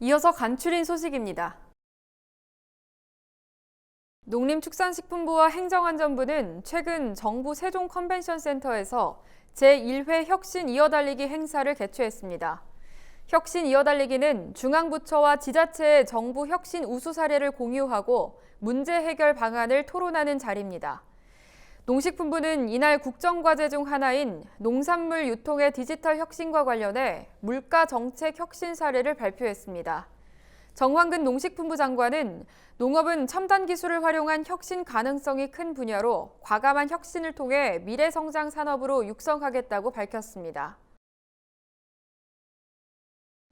이어서 간추린 소식입니다. 농림축산식품부와 행정안전부는 최근 정부 세종 컨벤션센터에서 제1회 혁신 이어달리기 행사를 개최했습니다. 혁신 이어달리기는 중앙부처와 지자체의 정부 혁신 우수 사례를 공유하고 문제 해결 방안을 토론하는 자리입니다. 농식품부는 이날 국정과제 중 하나인 농산물 유통의 디지털 혁신과 관련해 물가 정책 혁신 사례를 발표했습니다. 정황근 농식품부 장관은 농업은 첨단 기술을 활용한 혁신 가능성이 큰 분야로 과감한 혁신을 통해 미래 성장 산업으로 육성하겠다고 밝혔습니다.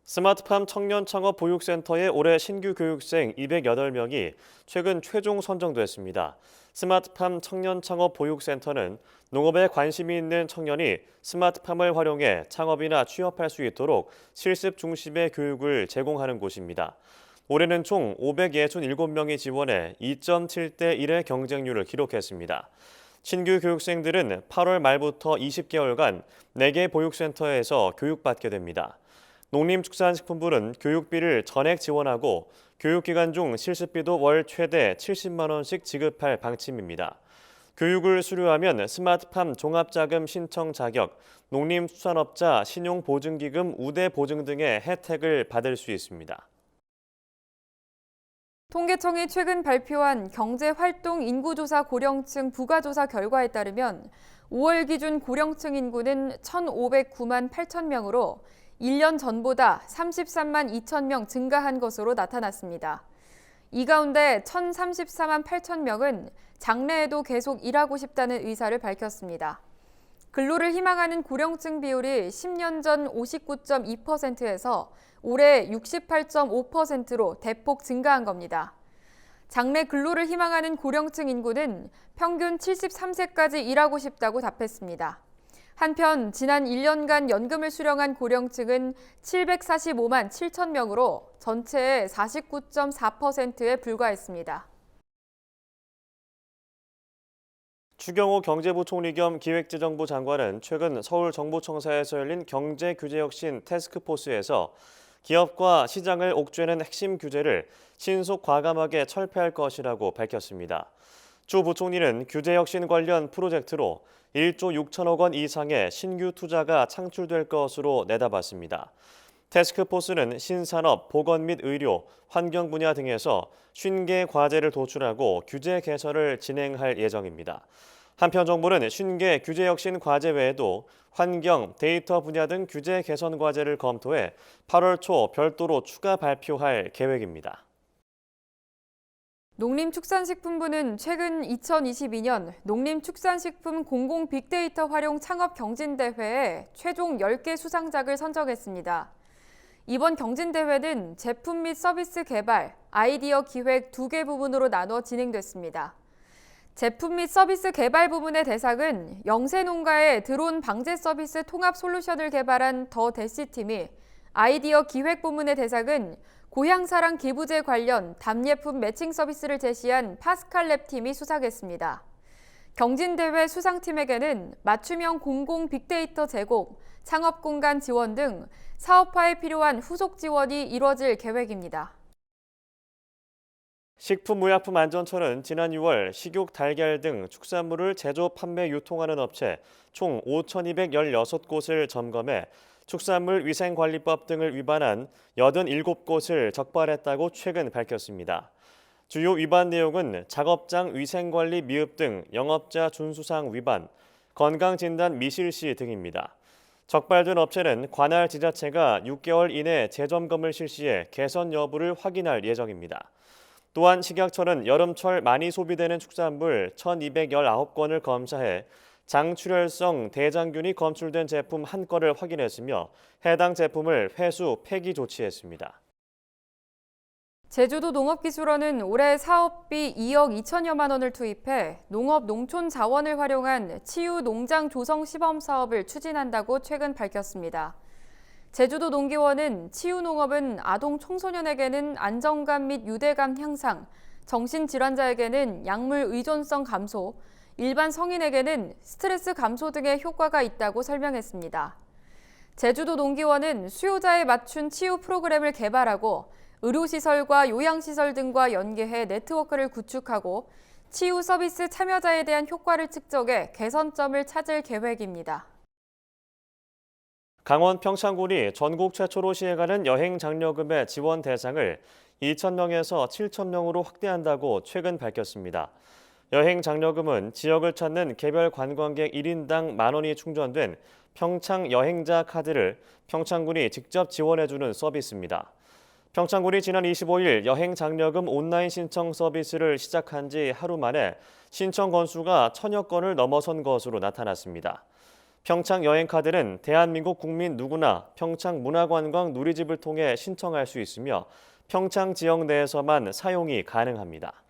스마트팜 청년창업보육센터의 올해 신규 교육생 208명이 최근 최종 선정됐습니다. 스마트팜 청년창업보육센터는 농업에 관심이 있는 청년이 스마트팜을 활용해 창업이나 취업할 수 있도록 실습 중심의 교육을 제공하는 곳입니다. 올해는 총 567명이 지원해 2.7대 1의 경쟁률을 기록했습니다. 신규 교육생들은 8월 말부터 20개월간 4개 보육센터에서 교육받게 됩니다. 농림축산식품부는 교육비를 전액 지원하고 교육기간 중 실습비도 월 최대 70만 원씩 지급할 방침입니다. 교육을 수료하면 스마트팜 종합자금 신청 자격, 농림수산업자 신용보증기금 우대 보증 등의 혜택을 받을 수 있습니다. 통계청이 최근 발표한 경제활동 인구조사 고령층 부가조사 결과에 따르면 5월 기준 고령층 인구는 1,509만 8천 명으로 1년 전보다 33만 2천 명 증가한 것으로 나타났습니다. 이 가운데 1,034만 8천 명은 장래에도 계속 일하고 싶다는 의사를 밝혔습니다. 근로를 희망하는 고령층 비율이 10년 전 59.2%에서 올해 68.5%로 대폭 증가한 겁니다. 장래 근로를 희망하는 고령층 인구는 평균 73세까지 일하고 싶다고 답했습니다. 한편 지난 1년간 연금을 수령한 고령층은 745만 7천 명으로 전체의 49.4%에 불과했습니다. 추경호 경제부총리 겸 기획재정부 장관은 최근 서울정부청사에서 열린 경제규제혁신 태스크포스에서 기업과 시장을 옥죄는 핵심 규제를 신속 과감하게 철폐할 것이라고 밝혔습니다. 주 부총리는 규제혁신 관련 프로젝트로 1조 6천억 원 이상의 신규 투자가 창출될 것으로 내다봤습니다. 태스크포스는 신산업, 보건 및 의료, 환경 분야 등에서 50개 과제를 도출하고 규제 개선을 진행할 예정입니다. 한편 정부는 50개 규제혁신 과제 외에도 환경, 데이터 분야 등 규제 개선 과제를 검토해 8월 초 별도로 추가 발표할 계획입니다. 농림축산식품부는 최근 2022년 농림축산식품 공공 빅데이터 활용 창업 경진대회에 최종 10개 수상작을 선정했습니다. 이번 경진대회는 제품 및 서비스 개발, 아이디어 기획 2개 부분으로 나눠 진행됐습니다. 제품 및 서비스 개발 부문의 대상은 영세농가의 드론 방제 서비스 통합 솔루션을 개발한 더 대시팀이, 아이디어 기획 부문의 대상은 고향사랑 기부제 관련 답례품 매칭 서비스를 제시한 파스칼랩 팀이 수상했습니다. 경진대회 수상팀에게는 맞춤형 공공 빅데이터 제공, 창업공간 지원 등 사업화에 필요한 후속 지원이 이뤄질 계획입니다. 식품의약품안전처는 지난 6월 식욕, 달걀 등 축산물을 제조, 판매, 유통하는 업체 총 5,216곳을 점검해 축산물 위생관리법 등을 위반한 87곳을 적발했다고 최근 밝혔습니다. 주요 위반 내용은 작업장 위생관리 미흡 등 영업자 준수사항 위반, 건강진단 미실시 등입니다. 적발된 업체는 관할 지자체가 6개월 이내 재점검을 실시해 개선 여부를 확인할 예정입니다. 또한 식약처는 여름철 많이 소비되는 축산물 1,219건을 검사해 장출혈성 대장균이 검출된 제품 1건을 확인했으며 해당 제품을 회수, 폐기 조치했습니다. 제주도 농업기술원은 올해 사업비 2억 2천여만 원을 투입해 농업 농촌 자원을 활용한 치유 농장 조성 시범 사업을 추진한다고 최근 밝혔습니다. 제주도 농기원은 치유 농업은 아동 청소년에게는 안정감 및 유대감 향상, 정신질환자에게는 약물 의존성 감소, 일반 성인에게는 스트레스 감소 등의 효과가 있다고 설명했습니다. 제주도 농기원은 수요자에 맞춘 치유 프로그램을 개발하고 의료시설과 요양시설 등과 연계해 네트워크를 구축하고 치유 서비스 참여자에 대한 효과를 측정해 개선점을 찾을 계획입니다. 강원 평창군이 전국 최초로 시행하는 여행 장려금의 지원 대상을 2,000명에서 7,000명으로 확대한다고 최근 밝혔습니다. 여행 장려금은 지역을 찾는 개별 관광객 1인당 10,000원이 충전된 평창 여행자 카드를 평창군이 직접 지원해주는 서비스입니다. 평창군이 지난 25일 여행 장려금 온라인 신청 서비스를 시작한 지 하루 만에 신청 건수가 1,000여 건을 넘어선 것으로 나타났습니다. 평창 여행카드는 대한민국 국민 누구나 평창 문화관광 누리집을 통해 신청할 수 있으며 평창 지역 내에서만 사용이 가능합니다.